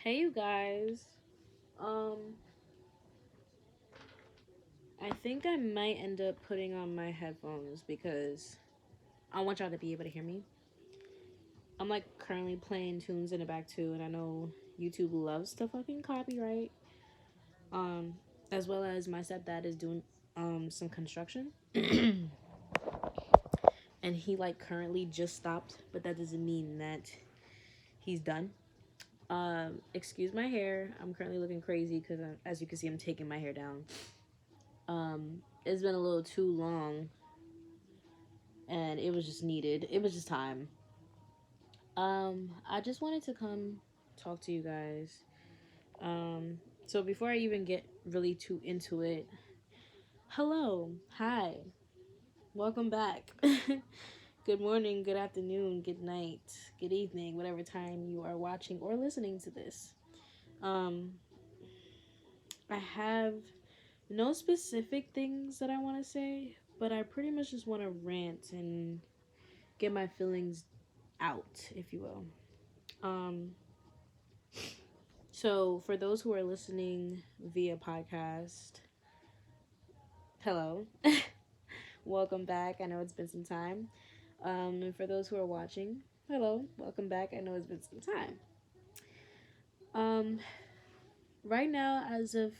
Hey you guys. Um I think I might end up putting on my headphones because I want y'all to be able to hear me. I'm like currently playing tunes in the back too, and I know YouTube loves to fucking copyright. Um as well as my stepdad is doing some construction. And he like currently just stopped, but that doesn't mean that he's done. Excuse my hair. I'm currently looking crazy because as you can see I'm taking my hair down. It's been a little too long and it was just needed. It was just time. I just wanted to come talk to you guys. So before I even get really too into it, hello, hi, welcome back. Good morning, good afternoon, good night, good evening, whatever time you are watching or listening to this. Um, I have no specific things that I want to say, but I pretty much just want to rant and get my feelings out, if you will. Um, so for those who are listening via podcast, hello, welcome back. I know it's been some time. And for those who are watching, hello, welcome back. I know it's been some time. Um, right now, as of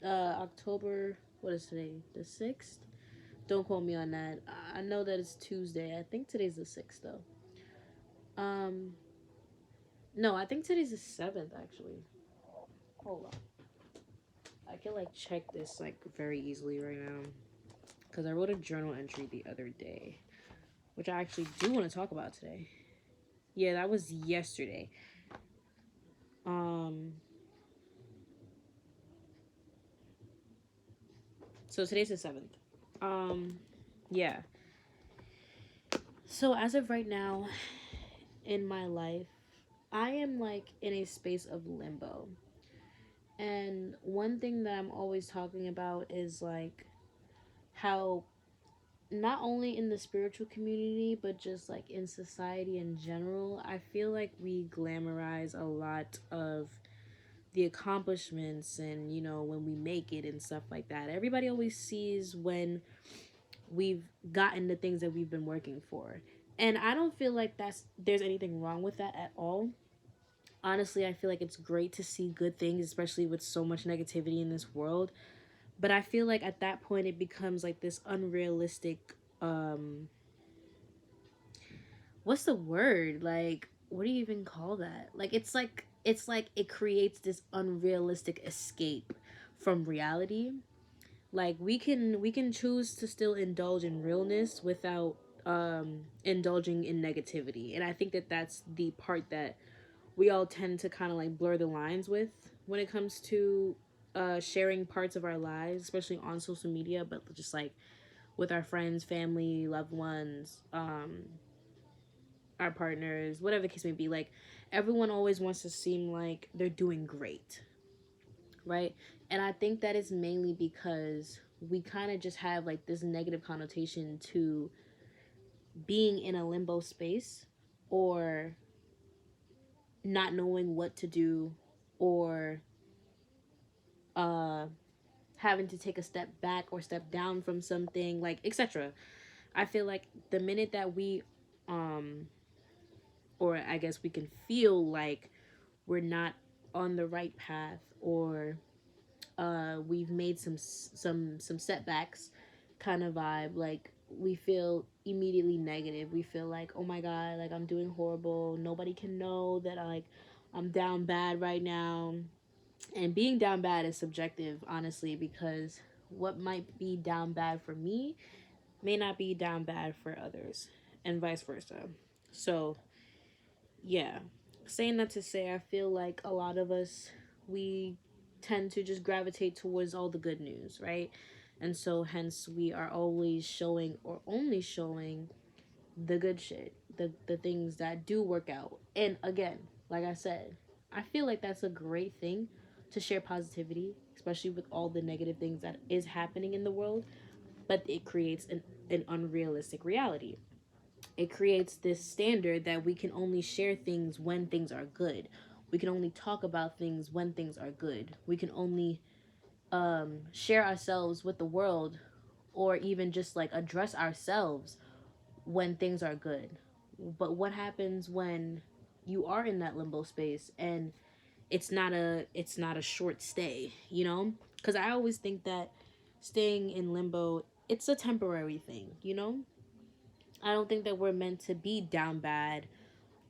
October, what is today? The 6th? Don't quote me on that. I know that it's Tuesday. I think today's the 6th, though. Um, no, I think today's the 7th, actually. Hold on. I can like check this like very easily right now because I wrote a journal entry the other day, which I actually do want to talk about today. Yeah, that was yesterday. Um, so today's the 7th. Um, yeah. So as of right now in my life, I am like in a space of limbo. And one thing that I'm always talking about is like how not only in the spiritual community but just like in society in general, I feel like we glamorize a lot of the accomplishments and when we make it and stuff like that. Everybody always sees when we've gotten the things that we've been working for, and I don't feel like there's anything wrong with that at all. Honestly, I feel like it's great to see good things, especially with so much negativity in this world. But I feel like at that point it becomes like this unrealistic, what's the word, like what do you even call that, like it's like it creates this unrealistic escape from reality. Like we can choose to still indulge in realness without indulging in negativity, and I think that that's the part that we all tend to kind of like blur the lines with when it comes to sharing parts of our lives, especially on social media, but just like with our friends, family, loved ones, our partners, whatever the case may be. Like everyone always wants to seem like they're doing great, right? And I think that is mainly because we kind of just have like this negative connotation to being in a limbo space, or not knowing what to do, or uh having to take a step back or step down from something, like etc. I feel like the minute that we um or I guess we can feel like we're not on the right path, or we've made some setbacks kind of vibe, like we feel immediately negative. We feel like, oh my god, like I'm doing horrible, nobody can know that I'm down bad right now. And being down bad is subjective, honestly, because what might be down bad for me may not be down bad for others, and vice versa. So yeah, saying that to say, I feel like a lot of us, we tend to just gravitate towards all the good news, right? And so hence we are always showing, or only showing, the good shit, the things that do work out. And again, like I said, I feel like that's a great thing to share positivity, especially with all the negative things that is happening in the world. But it creates an unrealistic reality. It creates this standard that we can only share things when things are good, We can only talk about things when things are good. We can only share ourselves with the world, or even just like address ourselves when things are good. But what happens when you are in that limbo space and it's not a short stay, you know? Cuz I always think that staying in limbo, it's a temporary thing, you know? I don't think that we're meant to be down bad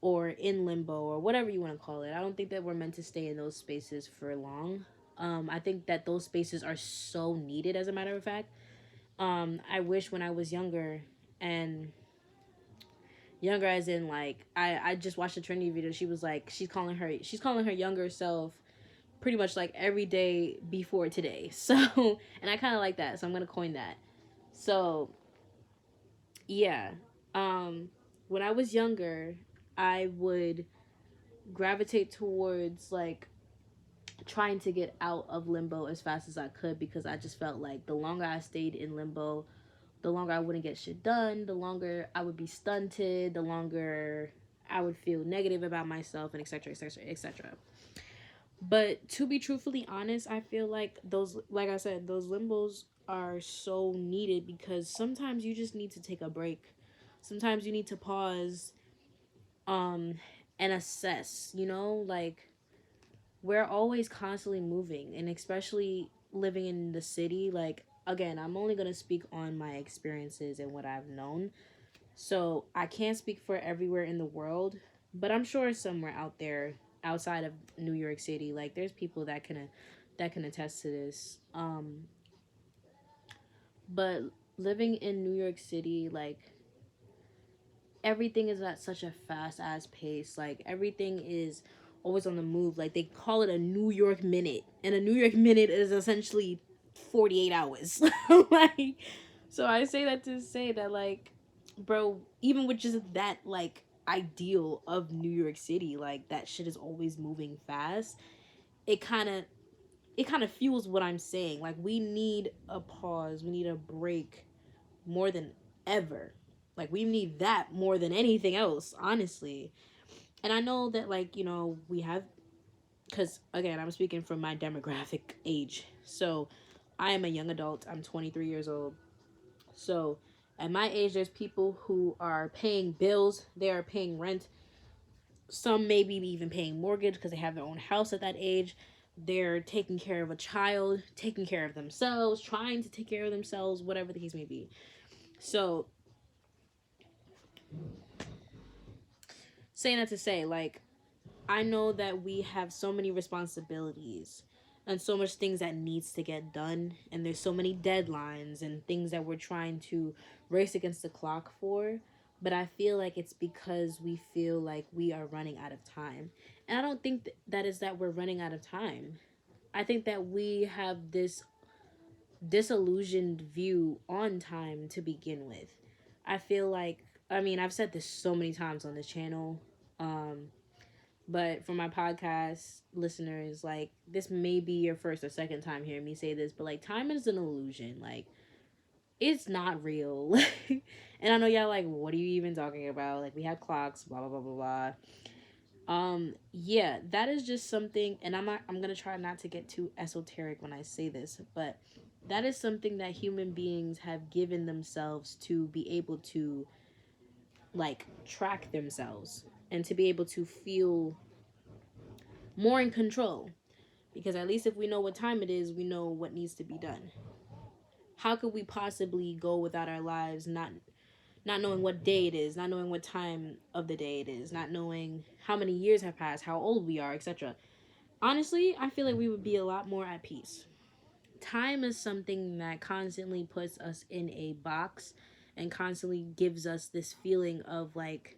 or in limbo or whatever you want to call it. I don't think that we're meant to stay in those spaces for long. I think that those spaces are so needed, as a matter of fact. I wish when I was younger, and younger as in like I just watched a trendy video. She was like she's calling her younger self pretty much like every day before today. So and I kind of like that, so I'm gonna coin that. So yeah, um, when I was younger, I would gravitate towards like trying to get out of limbo as fast as I could, because I just felt like the longer I stayed in limbo, the longer I wouldn't get shit done, the longer I would be stunted, the longer I would feel negative about myself, and etc. etc. etc. But to be truthfully honest, I feel like those, like I said, those limbos are so needed, because sometimes you just need to take a break. Sometimes you need to pause um and assess, you know, like we're always constantly moving, and especially living in the city, like again, I'm only going to speak on my experiences and what I've known. So I can't speak for everywhere in the world, but I'm sure somewhere out there outside of New York City, like there's people that can attest to this. But living in New York City, like everything is at such a fast ass pace. Like everything is always on the move. Like they call it a New York minute, and a New York minute is essentially 48 hours. Like, so I say that to say that, like, bro, even with just that, like, ideal of New York City, like that shit is always moving fast. It kind of it kind of fuels what I'm saying. Like we need a pause, we need a break more than ever. Like we need that more than anything else, honestly. And I know that, like, you know, we have, because again, I'm speaking from my demographic age. So I am a young adult. I'm 23 years old. So at my age, there's people who are paying bills, they are paying rent. Some maybe even paying mortgage because they have their own house at that age. They're taking care of a child, taking care of themselves, trying to take care of themselves, whatever the case may be. So saying that to say, like, I know that we have so many responsibilities and so much things that needs to get done, and there's so many deadlines and things that we're trying to race against the clock for. But I feel like it's because we feel like we are running out of time. And I don't think that is that we're running out of time. I think that we have this disillusioned view on time to begin with. I feel like, I mean, I've said this so many times on this channel. Um, but for my podcast listeners, like this may be your first or second time hearing me say this, but like time is an illusion. Like it's not real. And I know y'all like, what are you even talking about? Like we have clocks, blah blah blah blah blah. Yeah, that is just something, and I'm gonna try not to get too esoteric when I say this, but that is something that human beings have given themselves to be able to like track themselves and to be able to feel more in control. Because at least if we know what time it is, we know what needs to be done. How could we possibly go without our lives not knowing what day it is, not knowing what time of the day it is, not knowing how many years have passed, how old we are, etc. Honestly, I feel like we would be a lot more at peace. Time is something that constantly puts us in a box and constantly gives us this feeling of like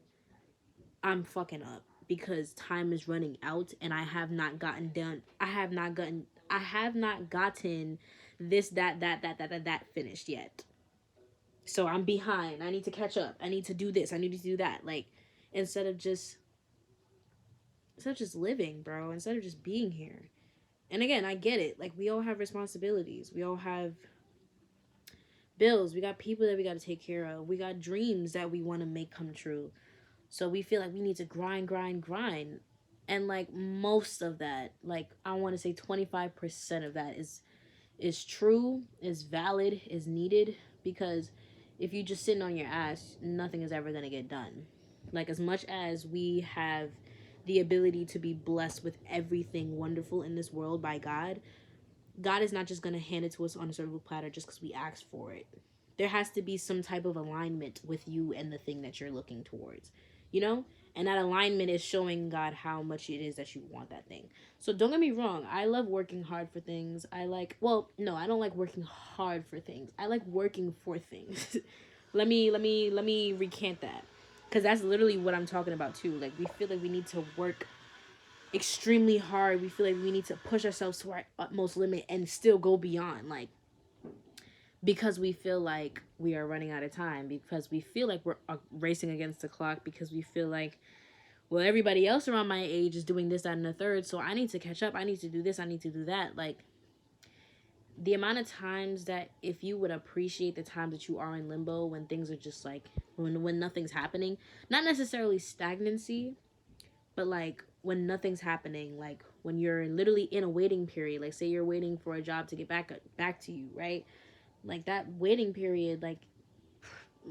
I'm fucking up because time is running out and I have not gotten this that finished yet. So I'm behind. I need to catch up. I need to do this. I need to do that. Like instead of just instead of just living, bro, instead of just being here. And again, I get it. Like we all have responsibilities. We all have bills. We got people that we got to take care of. We got dreams that we want to make come true. So we feel like we need to grind, grind, grind. And like most of that, like I want to say 25% of that is true, is valid, is needed, because if you just sitting on your ass, nothing is ever going to get done. Like as much as we have the ability to be blessed with everything wonderful in this world by God, God is not just going to hand it to us on a silver platter just because we asked for it. There has to be some type of alignment with you and the thing that you're looking towards, you know? And that alignment is showing God how much it is that you want that thing. So don't get me wrong. I love working hard for things. I like, well, no, I don't like working hard for things. I like working for things. let me recant that. Cuz that's literally what I'm talking about too. Like we feel like we need to work extremely hard. We feel like we need to push ourselves to our utmost limit and still go beyond. Like because we feel like we are running out of time, because we feel like we're racing against the clock, because we feel like, well, everybody else around my age is doing this, that, and the third, so I need to catch up. I need to do this. I need to do that. Like the amount of times that if you would appreciate the time that you are in limbo when things are just like when nothing's happening, not necessarily stagnancy, but like when nothing's happening, like when you're literally in a waiting period, like say you're waiting for a job to get back to you, right? Like that waiting period, like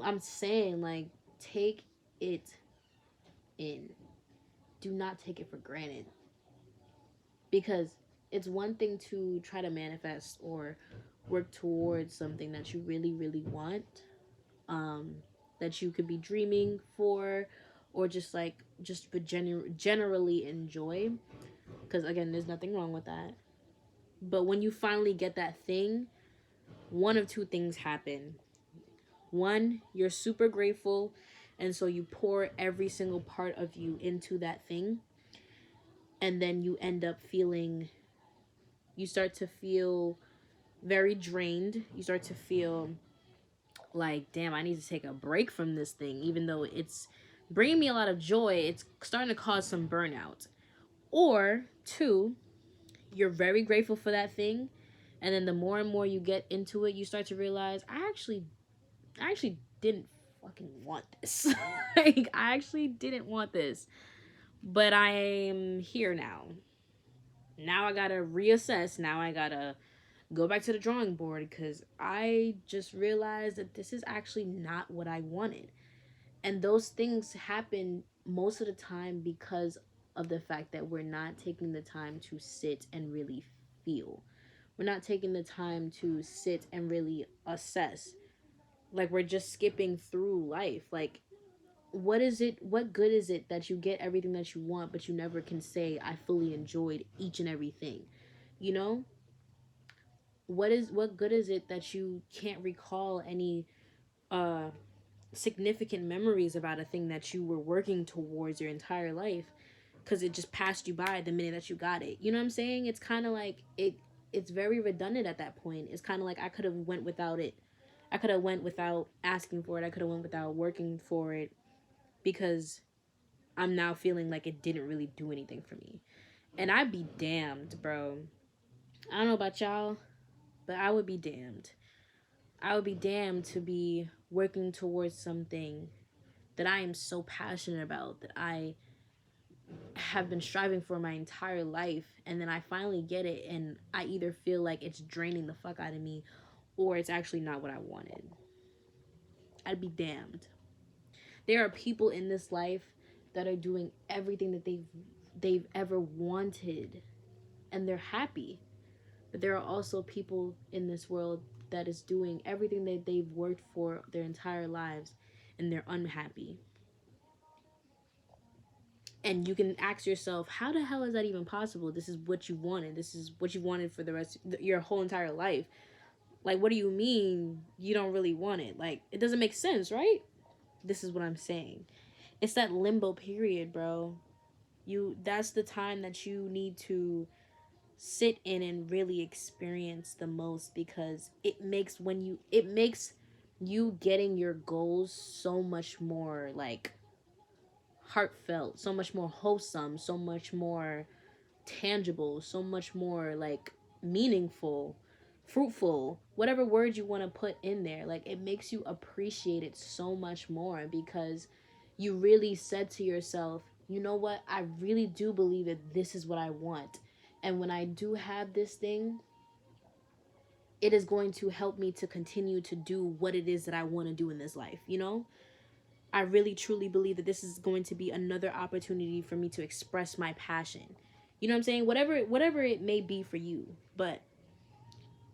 I'm saying, like take it in. Do not take it for granted, because it's one thing to try to manifest or work towards something that you really really want, um that you could be dreaming for, or just like just but generally enjoy, because again there's nothing wrong with that. But when you finally get that thing, one of two things happen. One, you're super grateful, and so you pour every single part of you into that thing, and then you end up feeling, you start to feel very drained. You start to feel like, damn, I need to take a break from this thing, even though it's bringing me a lot of joy. It's starting to cause some burnout. Or two, you're very grateful for that thing, and then the more and more you get into it, you start to realize I actually didn't fucking want this. Like I actually didn't want this, but I'm here now. Now I gotta reassess. Now I gotta go back to the drawing board, because I just realized that this is actually not what I wanted. And those things happen most of the time because of the fact that we're not taking the time to sit and really feel. We're not taking the time to sit and really assess. Like we're just skipping through life. Like what good is it that you get everything that you want but you never can say I fully enjoyed each and everything? You know? What good is it that you can't recall any uh significant memories about a thing that you were working towards your entire life, because it just passed you by the minute that you got it? You know what I'm saying? It's kind of like it's very redundant at that point. It's kind of like I could have went without it. I could have went without asking for it. I could have went without working for it, because I'm now feeling like it didn't really do anything for me. And I'd be damned, bro. I don't know about y'all, but I would be damned. I would be damned to be working towards something that I am so passionate about, that I have been striving for my entire life, and then I finally get it, and I either feel like it's draining the fuck out of me, or it's actually not what I wanted. I'd be damned. There are people in this life that are doing everything that they've ever wanted, and they're happy. But there are also people in this world that is doing everything that they've worked for their entire lives, and they're unhappy. And you can ask yourself, how the hell is that even possible? This is what you wanted. This is what you wanted for the rest of your whole entire life. Like, what do you mean you don't really want it? Like, it doesn't make sense, right? This is what I'm saying. It's that limbo period, bro. That's the time that you need to sit in and really experience the most, because it makes you getting your goals so much more like heartfelt, so much more wholesome, so much more tangible, so much more like meaningful, fruitful, whatever word you want to put in there. Like it makes you appreciate it so much more, because you really said to yourself, you know what, I really do believe that this is what I want. And when I do have this thing, it is going to help me to continue to do what it is that I want to do in this life, you know? I really truly believe that this is going to be another opportunity for me to express my passion. You know what I'm saying? Whatever it may be for you, but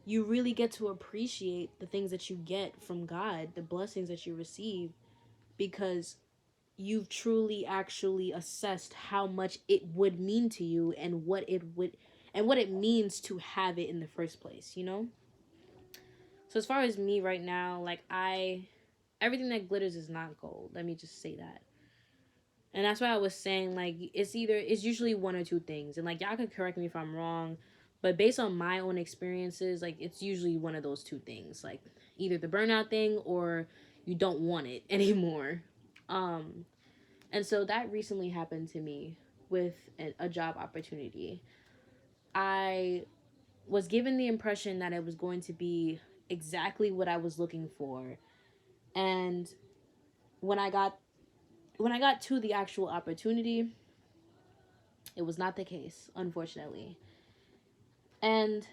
you really get to appreciate the things that you get from God, the blessings that you receive, because you've truly actually assessed how much it would mean to you and what it means to have it in the first place, you know? So as far as me right now, like I everything that glitters is not gold. Let me just say that. And that's why I was saying, like, it's usually one or two things. And like y'all could correct me if I'm wrong, but based on my own experiences, like it's usually one of those two things. Like either the burnout thing or you don't want it anymore. Um and so that recently happened to me with a job opportunity. I was given the impression that it was going to be exactly what I was looking for. And when I got when I got to the actual opportunity, it was not the case, unfortunately. And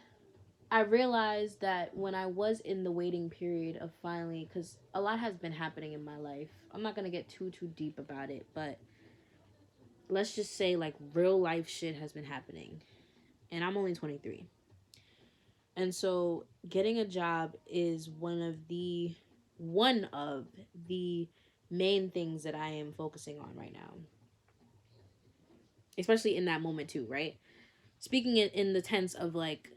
I realized that when I was in the waiting period of finally, because a lot has been happening in my life. I'm not going to get too deep about it, but let's just say like real life shit has been happening. And I'm only 23. And so getting a job is one of the main things that I am focusing on right now. Especially in that moment too, right? Speaking in the tense of like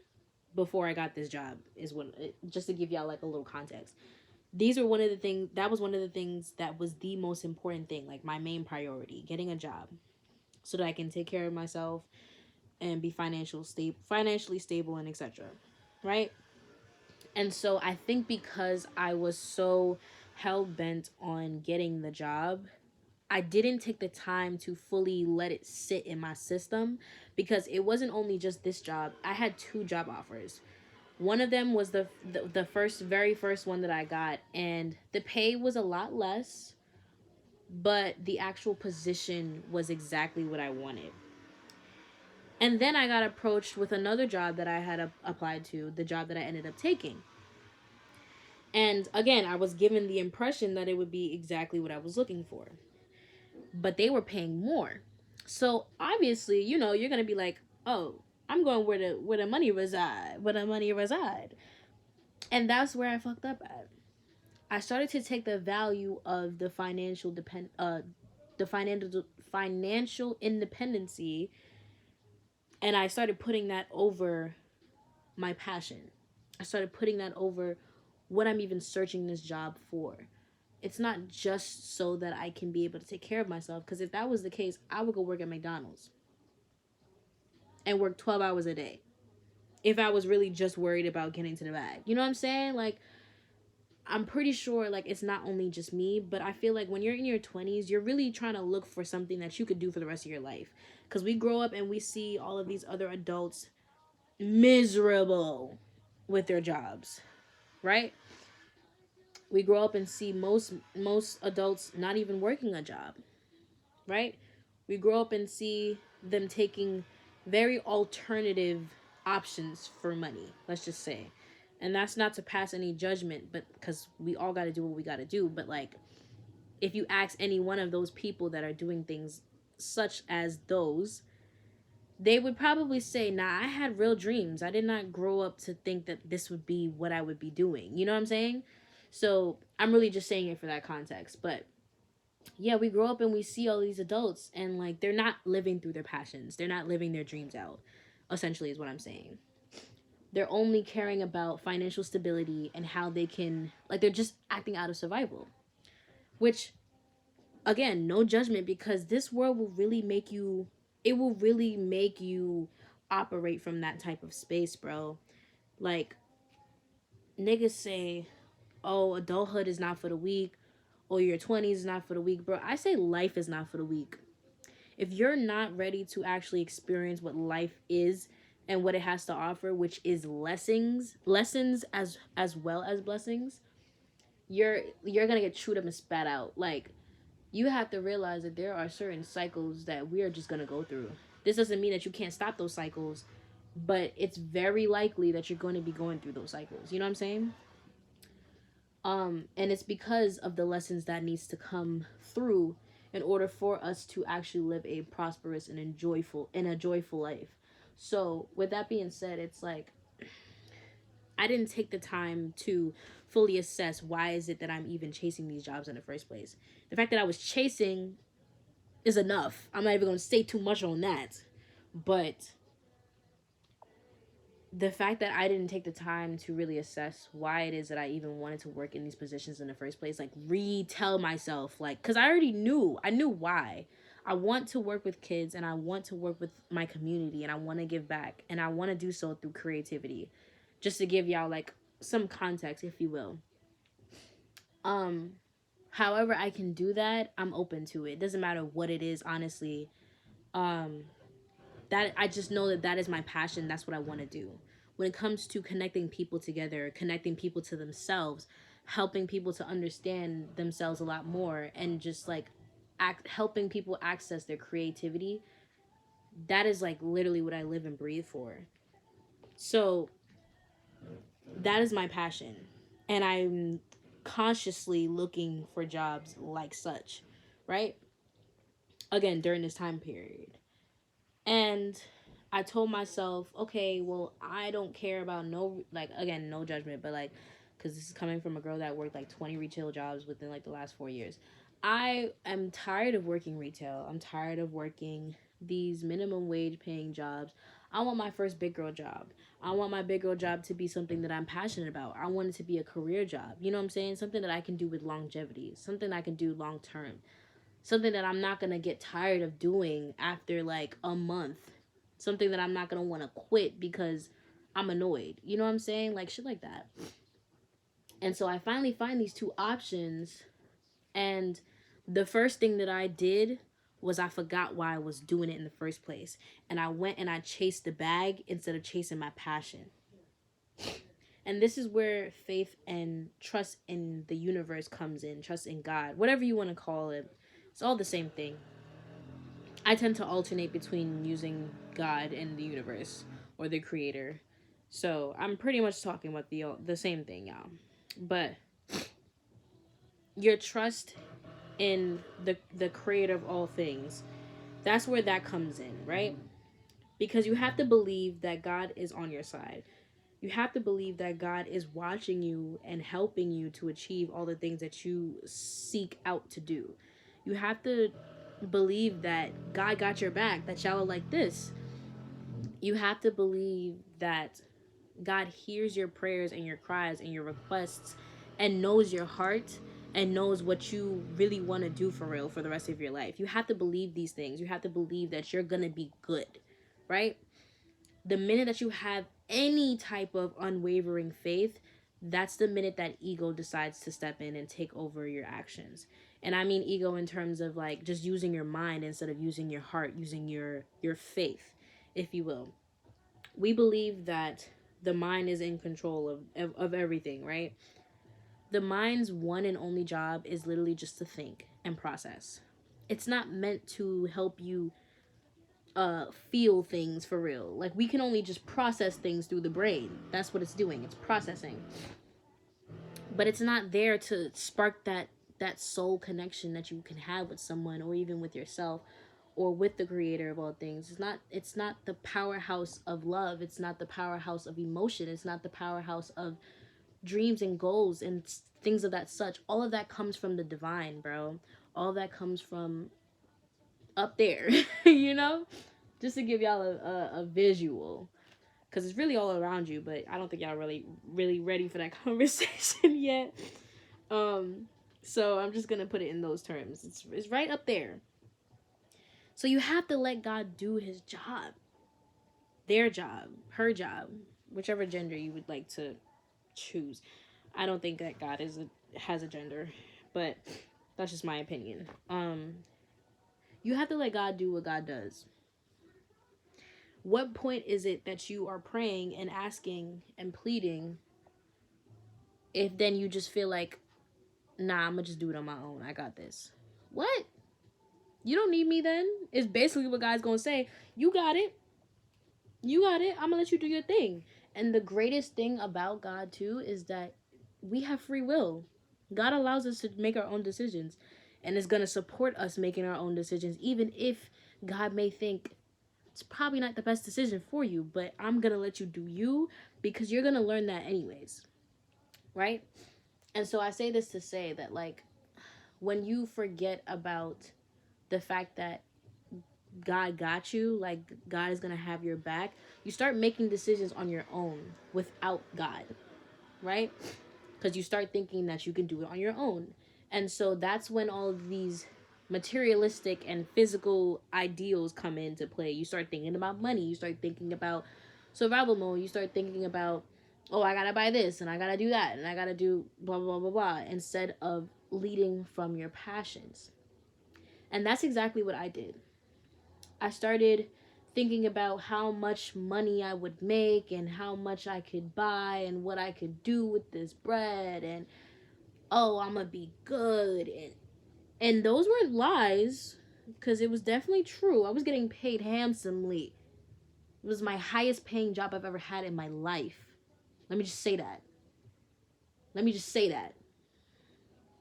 before I got this job is when, just to give y'all like a little context. These are one of the things that was one of the things that was the most important thing, like my main priority, getting a job so that I can take care of myself and be financially stable and etc. Right? And so I think because I was so hell bent on getting the job, I didn't take the time to fully let it sit in my system, because it wasn't only just this job. I had two job offers. One of them was the very first one that I got, and the pay was a lot less, but the actual position was exactly what I wanted. And then I got approached with another job that I had applied to, the job that I ended up taking. And again, I was given the impression that it would be exactly what I was looking for, but they were paying more. So obviously, you know, you're gonna be like, "Oh, I'm going where the money reside," and that's where I fucked up at. I started to take the value of the financial independency, and I started putting that over my passion. I started putting that over what I'm even searching this job for. It's not just so that I can be able to take care of myself, because if that was the case, I would go work at McDonald's and work 12 hours a day if I was really just worried about getting to the bag. You know what I'm saying? Like, I'm pretty sure like it's not only just me, but I feel like when you're in your 20s, you're really trying to look for something that you could do for the rest of your life. Cuz we grow up and we see all of these other adults miserable with their jobs, right? We grow up and see most adults not even working a job, right? We grow up and see them taking very alternative options for money, let's just say. And that's not to pass any judgment, but because we all got to do what we got to do. But like, if you ask any one of those people that are doing things such as those, they would probably say, nah, I had real dreams. I did not grow up to think that this would be what I would be doing. You know what I'm saying? So I'm really just saying it for that context. But yeah, we grow up and we see all these adults and like they're not living through their passions. They're not living their dreams out, essentially, is what I'm saying. They're only caring about financial stability and how they can, like, they're just acting out of survival. Which, again, no judgment, because this world will really make you, it will really make you operate from that type of space, bro. Like, niggas say, oh, adulthood is not for the weak, or your 20s is not for the weak, bro. I say life is not for the weak. If you're not ready to actually experience what life is and what it has to offer, which is lessons as well as blessings, you're gonna get chewed up and spat out. Like, You have to realize that there are certain cycles that we are just going to go through. This doesn't mean that you can't stop those cycles, but it's very likely that you're going to be going through those cycles. You know what I'm saying? And it's because of the lessons that needs to come through in order for us to actually live a prosperous and a joyful life. So with that being said, it's like I didn't take the time to fully assess why is it that I'm even chasing these jobs in the first place. The fact that I was chasing is enough. I'm not even going to say too much on that. But the fact that I didn't take the time to really assess why it is that I even wanted to work in these positions in the first place, like retell myself, like, because I knew why. I want to work with kids and I want to work with my community and I want to give back and I want to do so through creativity. Just to give y'all like some context, if you will. Um, However I can do that, I'm open to it. It doesn't matter what it is, honestly. Um, that I just know that that is my passion. That's what I want to do. When it comes to connecting people together, connecting people to themselves, helping people to understand themselves a lot more, and just like helping people access their creativity, that is like literally what I live and breathe for. So that is my passion, and I'm consciously looking for jobs like such, right? Again, during this time period. And I told myself, okay, well, I don't care about no, like, again, no judgment, but like, because this is coming from a girl that worked like 20 retail jobs within like the last 4 years. I am tired of working retail. I'm tired of working these minimum wage paying jobs. I want my first big girl job. I want my big girl job to be something that I'm passionate about. I want it to be a career job. You know what I'm saying? Something that I can do with longevity, something I can do long term, something that I'm not going to get tired of doing after like a month, something that I'm not going to want to quit because I'm annoyed. You know what I'm saying? Like shit like that. And so I finally find these two options, and the first thing that I did was I forgot why I was doing it in the first place. And I went and I chased the bag instead of chasing my passion. And this is where faith and trust in the universe comes in, trust in God, whatever you want to call it. It's all the same thing. I tend to alternate between using God and the universe or the creator. So I'm pretty much talking about the same thing, y'all. But your trust in the creator of all things, that's where that comes in, right? Because you have to believe that God is on your side. You have to believe that God is watching you and helping you to achieve all the things that you seek out to do. You have to believe that God got your back, that y'all are like this. You have to believe that God hears your prayers and your cries and your requests and knows your heart and knows what you really want to do for real for the rest of your life. You have to believe these things. You have to believe that you're going to be good, right? The minute that you have any type of unwavering faith, that's the minute that ego decides to step in and take over your actions. And I mean ego in terms of like just using your mind instead of using your heart, using your faith, if you will. We believe that the mind is in control of everything, right? The mind's one and only job is literally just to think and process. It's not meant to help you feel things for real. Like we can only just process things through the brain. That's what it's doing. It's processing. But it's not there to spark that soul connection that you can have with someone or even with yourself or with the creator of all things. It's not the powerhouse of love. It's not the powerhouse of emotion. It's not the powerhouse of dreams and goals and things of that such. All of that comes from the divine, bro. All of that comes from up there, you know? Just to give y'all a visual. Because it's really all around you, but I don't think y'all really ready for that conversation yet. Um, so I'm just gonna put it in those terms. It's right up there. So you have to let God do his job. Their job, her job, whichever gender you would like to choose. I don't think that God has a gender, but that's just my opinion. You have to let God do what God does. What point is it that you are praying and asking and pleading if then you just feel like, nah, I'm gonna just do it on my own. I got this. What? You don't need me then? Is basically what God's gonna say. You got it. You got it. I'm gonna let you do your thing. And the greatest thing about God too is that we have free will. God allows us to make our own decisions and is gonna support us making our own decisions, even if God may think it's probably not the best decision for you, but I'm gonna let you do you because you're gonna learn that anyways. Right? And so I say this to say that, like, when you forget about the fact that God got you, like God is gonna have your back, you start making decisions on your own without God, right? Because you start thinking that you can do it on your own. And so that's when all of these materialistic and physical ideals come into play. You start thinking about money, you start thinking about survival mode, you start thinking about, oh, I gotta buy this and I gotta do that and I gotta do blah blah blah blah, instead of leading from your passions. And that's exactly what I did. I started thinking about how much money I would make and how much I could buy and what I could do with this bread, and oh, I'm gonna be good, and those were lies, because it was definitely true. I was getting paid handsomely. It was my highest paying job I've ever had in my life. Let me just say that. Let me just say that.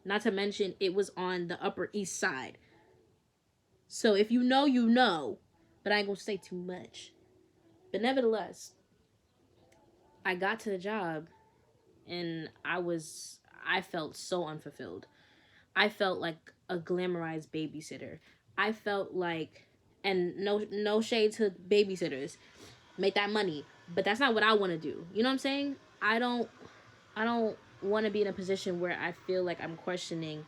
Not to mention, it was on the Upper East Side. So if you know, you know. But I ain't gonna say too much. But nevertheless, I got to the job and I felt so unfulfilled. I felt like a glamorized babysitter. I felt like, and no shade to babysitters, make that money, but that's not what I want to do. You know what I'm saying? I don't want to be in a position where I feel like I'm questioning,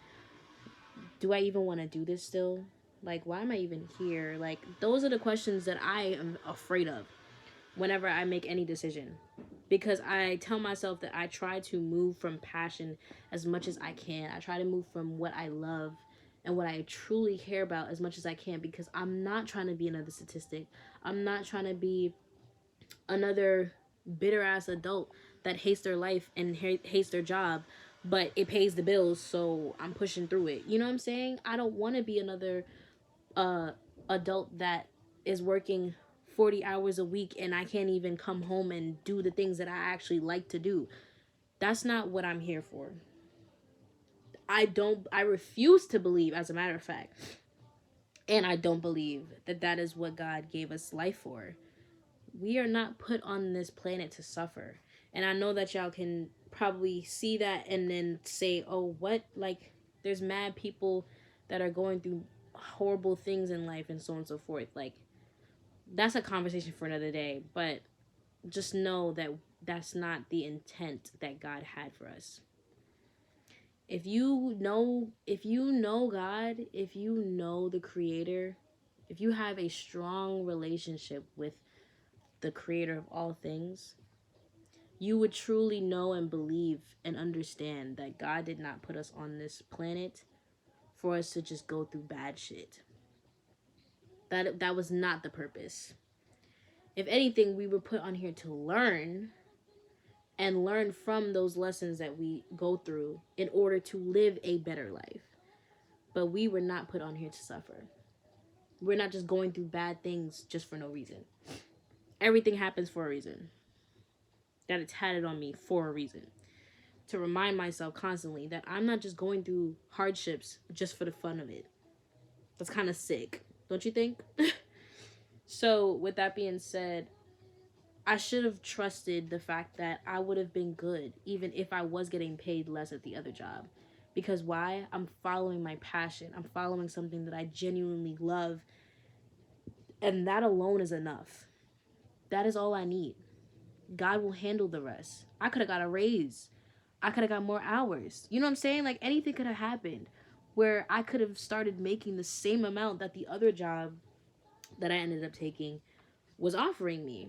do I even want to do this still? Like, why am I even here? Like, those are the questions that I am afraid of whenever I make any decision. Because I tell myself that I try to move from passion as much as I can. I try to move from what I love and what I truly care about as much as I can, because I'm not trying to be another statistic. I'm not trying to be another bitter ass adult that hates their life and hates their job, but it pays the bills, so I'm pushing through it. You know what I'm saying? I don't want to be another uh adult that is working 40 hours a week and I can't even come home and do the things that I actually like to do. That's not what I'm here for. I refuse to believe, as a matter of fact, and I don't believe that that is what God gave us life for. We are not put on this planet to suffer. And I know that y'all can probably see that and then say, oh, what? Like, there's mad people that are going through horrible things in life and so on and so forth. Like, that's a conversation for another day. But just know that that's not the intent that God had for us. If you know God, if you know the Creator, if you have a strong relationship with the Creator of all things, you would truly know and believe and understand that God did not put us on this planet for us to just go through bad shit. That was not the purpose. If anything, we were put on here to learn and learn from those lessons that we go through in order to live a better life. But we were not put on here to suffer. We're not just going through bad things just for no reason. Everything happens for a reason. God it's had it on me for a reason. To remind myself constantly that I'm not just going through hardships just for the fun of it. That's kind of sick, don't you think? So, with that being said, I should have trusted the fact that I would have been good even if I was getting paid less at the other job. Because why? I'm following my passion. I'm following something that I genuinely love. And that alone is enough. That is all I need. God will handle the rest. I could have got a raise. I could have got more hours. You know what I'm saying? Like, anything could have happened where I could have started making the same amount that the other job that I ended up taking was offering me.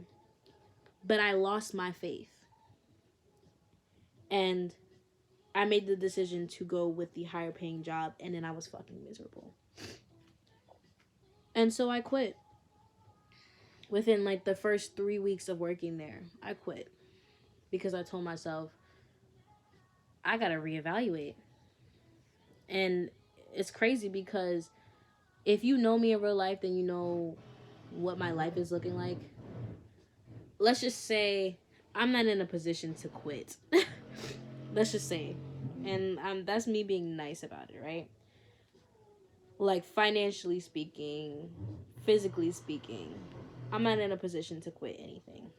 But I lost my faith. And I made the decision to go with the higher paying job, and then I was fucking miserable. And so I quit. Within like the first 3 weeks of working there, I quit. Because I told myself, I gotta reevaluate. And it's crazy because if you know me in real life, then you know what my life is looking like. Let's just say I'm not in a position to quit. Let's just say. And that's me being nice about it, right? Like financially speaking, physically speaking, I'm not in a position to quit anything.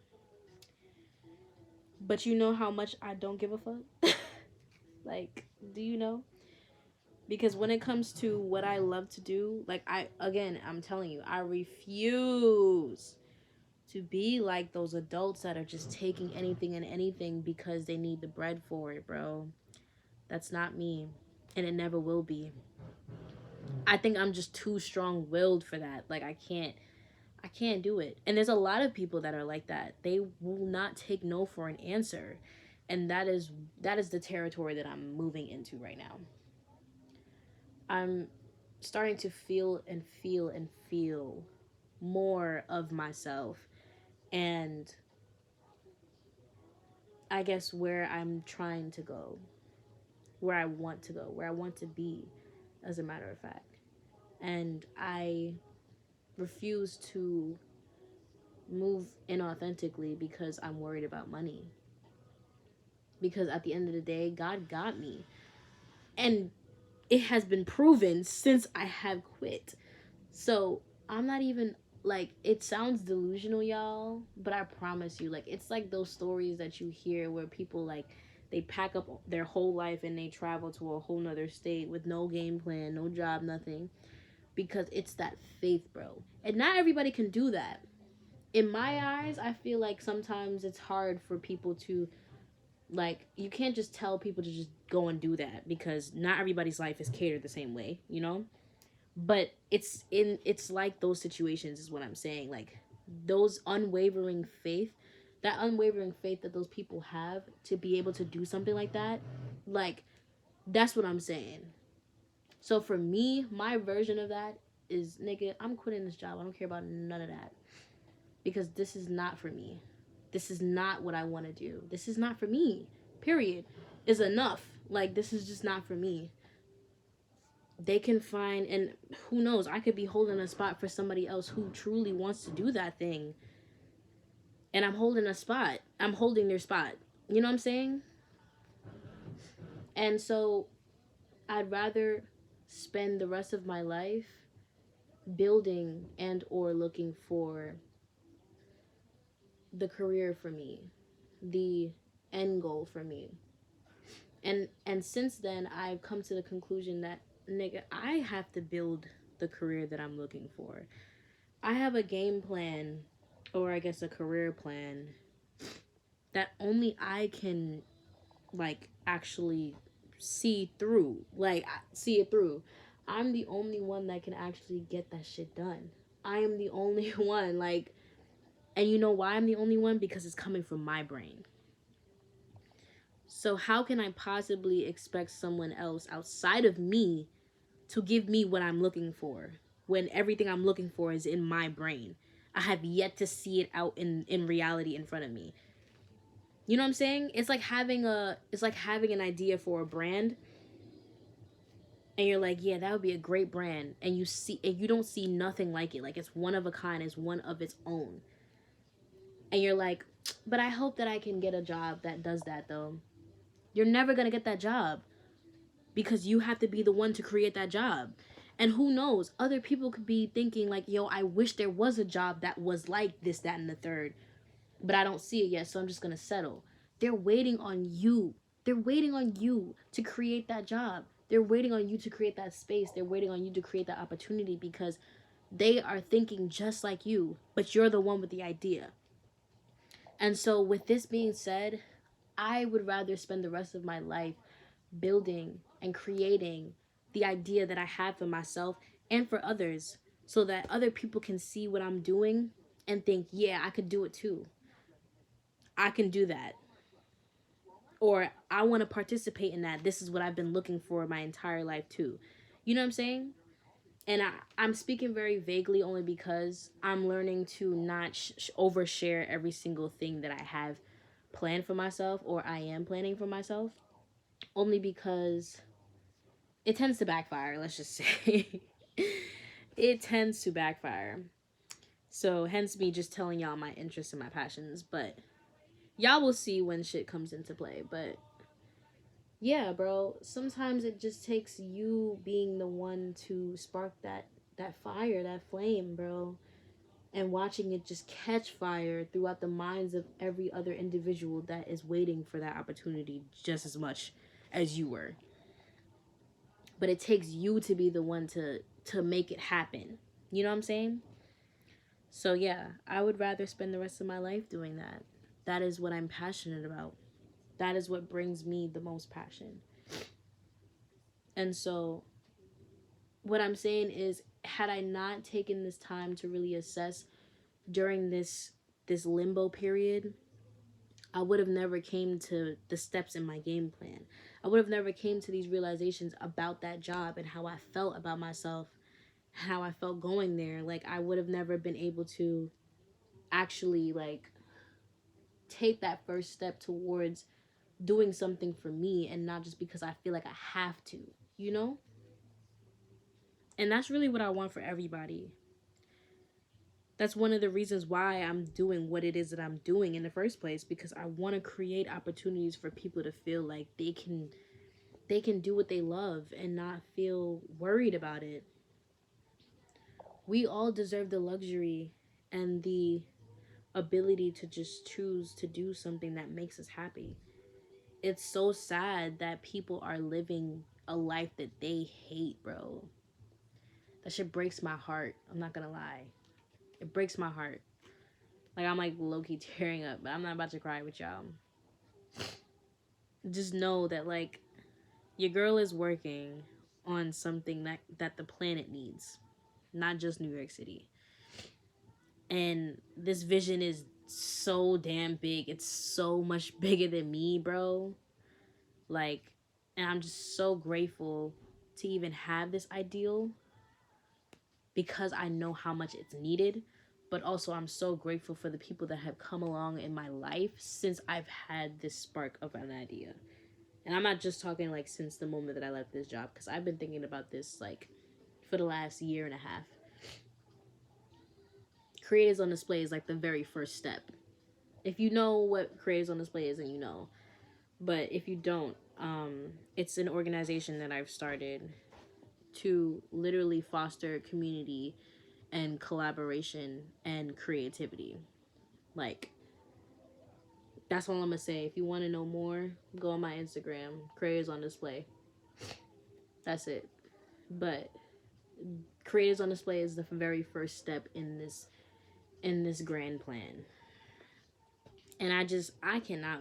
But you know how much I don't give a fuck? Like, do you know? Because when it comes to what I love to do, like I'm telling you, I refuse to be like those adults that are just taking anything and anything because they need the bread for it, bro. That's not me, and it never will be. I think I'm just too strong-willed for that. Like I can't do it. And there's a lot of people that are like that. They will not take no for an answer. And that is the territory that I'm moving into right now. I'm starting to feel more of myself, and I guess where I'm trying to go, where I want to go, where I want to be, as a matter of fact. And I refuse to move inauthentically because I'm worried about money. Because at the end of the day, God got me. And it has been proven since I have quit. So I'm not even like, it sounds delusional, y'all, but I promise you, like, it's like those stories that you hear where people like they pack up their whole life and they travel to a whole nother state with no game plan, no job, nothing, because it's that faith, bro. And not everybody can do that. In my eyes, I feel like sometimes it's hard for people to, like, you can't just tell people to just go and do that because not everybody's life is catered the same way, you know? But it's like those situations is what I'm saying. Like those unwavering faith, that unwavering faith that those people have to be able to do something like that, like that's what I'm saying. So for me, my version of that is, nigga, I'm quitting this job. I don't care about none of that. Because this is not for me. This is not what I want to do. This is not for me. Period. Is enough. Like this is just not for me. They can find, and who knows, I could be holding a spot for somebody else who truly wants to do that thing, and I'm holding a spot. I'm holding their spot. You know what I'm saying? And so I'd rather spend the rest of my life building and or looking for the career for me, the end goal for me. And since then I've come to the conclusion that, nigga, I have to build the career that I'm looking for. I have a game plan, or I guess a career plan, that only I can, like, actually see through. Like, see it through. I'm the only one that can actually get that shit done. I am the only one. Like, and you know why I'm the only one? Because it's coming from my brain. So, how can I possibly expect someone else outside of me to give me what I'm looking for when everything I'm looking for is in my brain? I have yet to see it out in reality in front of me. You know what I'm saying? It's like having an idea for a brand, and you're like, yeah, that would be a great brand, and you don't see nothing like it. Like it's one of a kind, it's one of its own. And you're like, but I hope that I can get a job that does that though. You're never going to get that job because you have to be the one to create that job. And who knows, other people could be thinking like, yo, I wish there was a job that was like this, that, and the third, but I don't see it yet, so I'm just going to settle. They're waiting on you. They're waiting on you to create that job. They're waiting on you to create that space. They're waiting on you to create that opportunity because they are thinking just like you, but you're the one with the idea. And so, with this being said, I would rather spend the rest of my life building and creating the idea that I have for myself and for others so that other people can see what I'm doing and think, yeah, I could do it too. I can do that. Or I want to participate in that. This is what I've been looking for my entire life too. You know what I'm saying? And I'm speaking very vaguely only because I'm learning to not overshare every single thing that I have planned for myself or I am planning for myself. Only because it tends to backfire, let's just say. It tends to backfire. So hence me just telling y'all my interests and my passions, but y'all will see when shit comes into play. But yeah, bro, sometimes it just takes you being the one to spark that fire, that flame, bro, and watching it just catch fire throughout the minds of every other individual that is waiting for that opportunity just as much as you were. But it takes you to be the one to make it happen. You know what I'm saying? So yeah, I would rather spend the rest of my life doing that. That is what I'm passionate about. That is what brings me the most passion. And so what I'm saying is, had I not taken this time to really assess during this limbo period, I would have never came to the steps in my game plan. I would have never came to these realizations about that job and how I felt about myself, how I felt going there. Like I would have never been able to actually like take that first step towards doing something for me and not just because I feel like I have to, you know? And that's really what I want for everybody. That's one of the reasons why I'm doing what it is that I'm doing in the first place, because I want to create opportunities for people to feel like they can do what they love and not feel worried about it. We all deserve the luxury and the ability to just choose to do something that makes us happy. It's so sad that people are living a life that they hate, bro. That shit breaks my heart. I'm not gonna lie. It breaks my heart. Like I'm like low key tearing up, but I'm not about to cry with y'all. Just know that like your girl is working on something that the planet needs, not just New York City. And this vision is so damn big. It's so much bigger than me, bro. Like, and I'm just so grateful to even have this ideal because I know how much it's needed. But also, I'm so grateful for the people that have come along in my life since I've had this spark of an idea. And I'm not just talking like since the moment that I left this job, because I've been thinking about this like for the last year and a half. Creators on Display is like the very first step. If you know what Creators on Display is, then you know. But if you don't, it's an organization that I've started to literally foster community and collaboration and creativity. Like, that's all I'm gonna say. If you want to know more, go on my Instagram, Creators on Display. That's it. But Creators on Display is the very first step in this grand plan. And I cannot,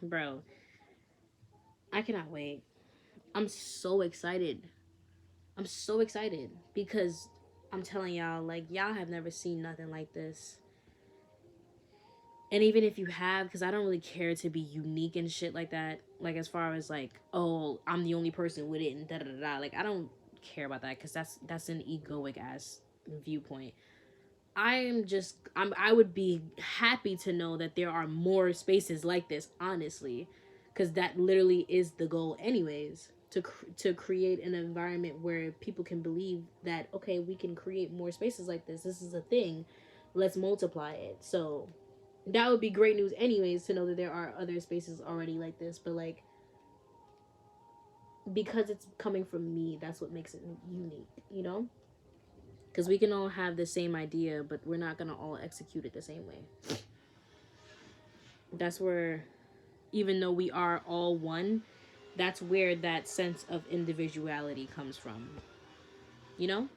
bro, I cannot wait. I'm so excited. I'm so excited because I'm telling y'all, like, y'all have never seen nothing like this. And even if you have, because I don't really care to be unique and shit like that, like, as far as, like, oh, I'm the only person with it and da-da-da-da. Like, I don't care about that because that's an egoic ass viewpoint. I would be happy to know that there are more spaces like this, honestly, because that literally is the goal anyways, to create an environment where people can believe that, okay, we can create more spaces like this is a thing, let's multiply it. So that would be great news anyways, to know that there are other spaces already like this. But like, because it's coming from me, that's what makes it unique, you know? Because we can all have the same idea, but we're not going to all execute it the same way. That's where, even though we are all one, that's where that sense of individuality comes from, you know?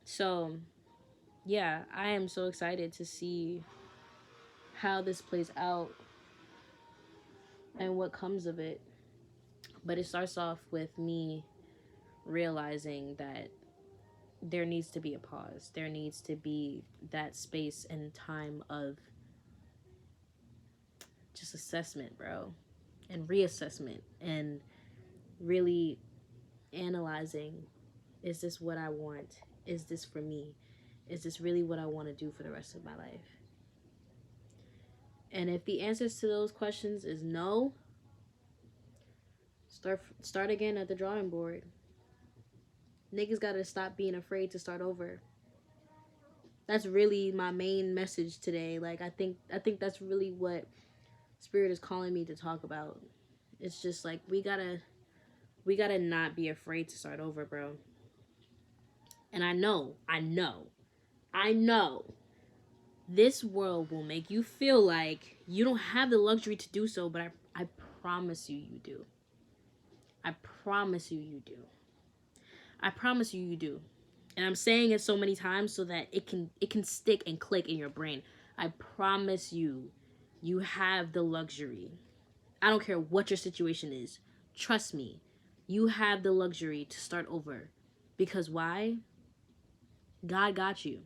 So, yeah, I am so excited to see how this plays out and what comes of it. But it starts off with me realizing that there needs to be a pause. There needs to be that space and time of just assessment, bro, and reassessment, and really analyzing, is this what I want? Is this for me? Is this really what I want to do for the rest of my life? And if the answers to those questions is no, Start again at the drawing board. Niggas gotta stop being afraid to start over. That's really my main message today. Like I think that's really what Spirit is calling me to talk about. It's just like we gotta not be afraid to start over, bro. And I know this world will make you feel like you don't have the luxury to do so, but I promise you do. I promise you do. I promise you do. And I'm saying it so many times so that it can stick and click in your brain. I promise you have the luxury. I don't care what your situation is. Trust me. You have the luxury to start over. Because why? God got you.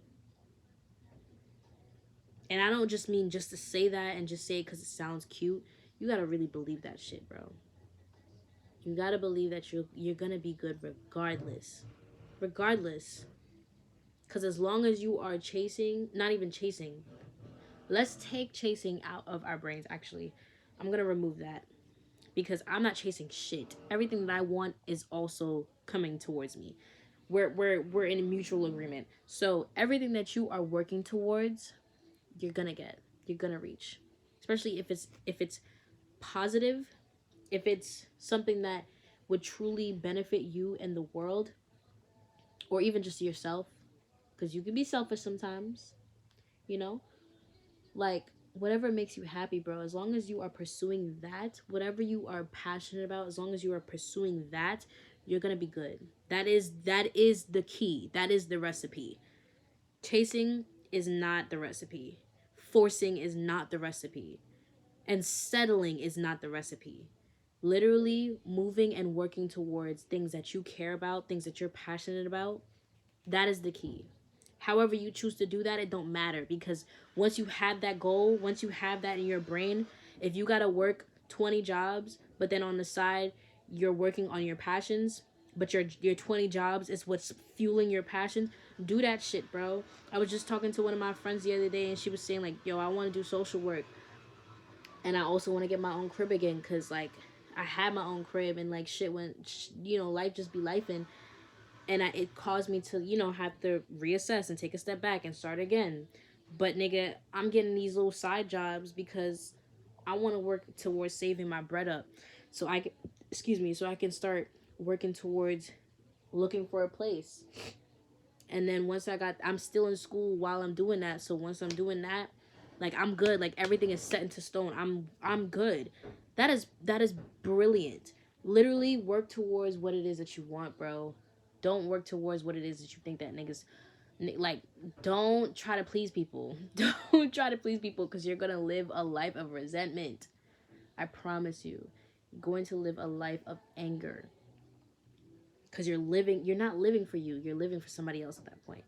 And I don't just mean just to say that and just say it because it sounds cute. You gotta really believe that shit, bro. You gotta believe that you're gonna be good regardless. Regardless. Because as long as you are chasing, not even chasing, let's take chasing out of our brains, actually. I'm going to remove that because I'm not chasing shit. Everything that I want is also coming towards me. We're in a mutual agreement. So everything that you are working towards, you're going to get. You're going to reach. Especially if it's positive, if it's something that would truly benefit you and the world or even just yourself, because you can be selfish sometimes, you know? Like, whatever makes you happy, bro, as long as you are pursuing that, whatever you are passionate about, as long as you are pursuing that, you're gonna be good. That is the key. That is the recipe. Chasing is not the recipe. Forcing is not the recipe. And settling is not the recipe. Literally moving and working towards things that you care about, things that you're passionate about, that is the key. However you choose to do that, it don't matter because once you have that goal, once you have that in your brain, if you got to work 20 jobs, but then on the side you're working on your passions, but your 20 jobs is what's fueling your passion, do that shit, bro. I was just talking to one of my friends the other day and she was saying like, "Yo, I want to do social work and I also want to get my own crib again cuz like I had my own crib and like shit went, life just be life and it caused me to have to reassess and take a step back and start again. But nigga, I'm getting these little side jobs because I want to work towards saving my bread up so I can, excuse me, so I can start working towards looking for a place. And then I'm still in school while I'm doing that, so once I'm doing that, like I'm good, like everything is set into stone. I'm good. That is brilliant. Literally work towards what it is that you want, bro. Don't work towards what it is that you think that niggas like. Don't try to please people. Don't try to please people because you're gonna live a life of resentment. I promise you. You're going to live a life of anger because you're not living for you, you're living for somebody else at that point.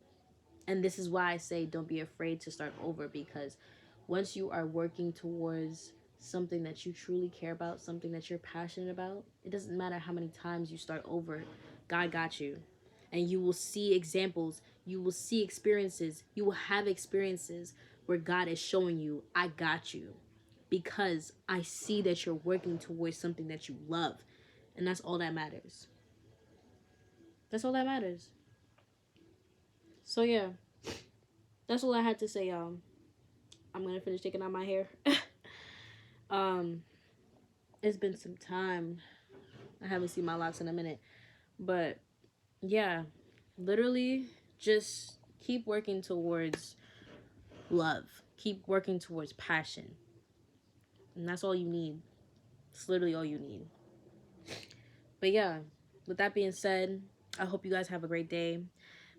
And this is why I say don't be afraid to start over, because once you are working towards something that you truly care about, something that you're passionate about, it doesn't matter how many times you start over. God got you. And you will see examples, you will see experiences, you will have experiences where God is showing you, I got you. Because I see that you're working towards something that you love. And that's all that matters. That's all that matters. So yeah, that's all I had to say, y'all. I'm gonna finish taking out my hair. um, it's been some time. I haven't seen my locks in a minute, but yeah, literally just keep working towards love. Keep working towards passion, and that's all you need. It's literally all you need. But yeah, with that being said, I hope you guys have a great day.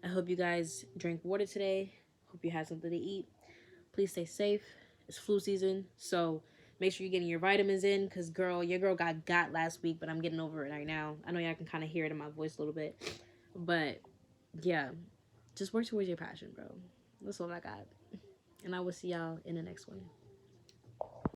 I hope you guys drink water today. Hope you have something to eat. Please stay safe. It's flu season, so make sure you're getting your vitamins in, because your girl got last week, but I'm getting over it right now. I know y'all can kind of hear it in my voice a little bit, but yeah, just work towards your passion, bro. That's all I got, and I will see y'all in the next one.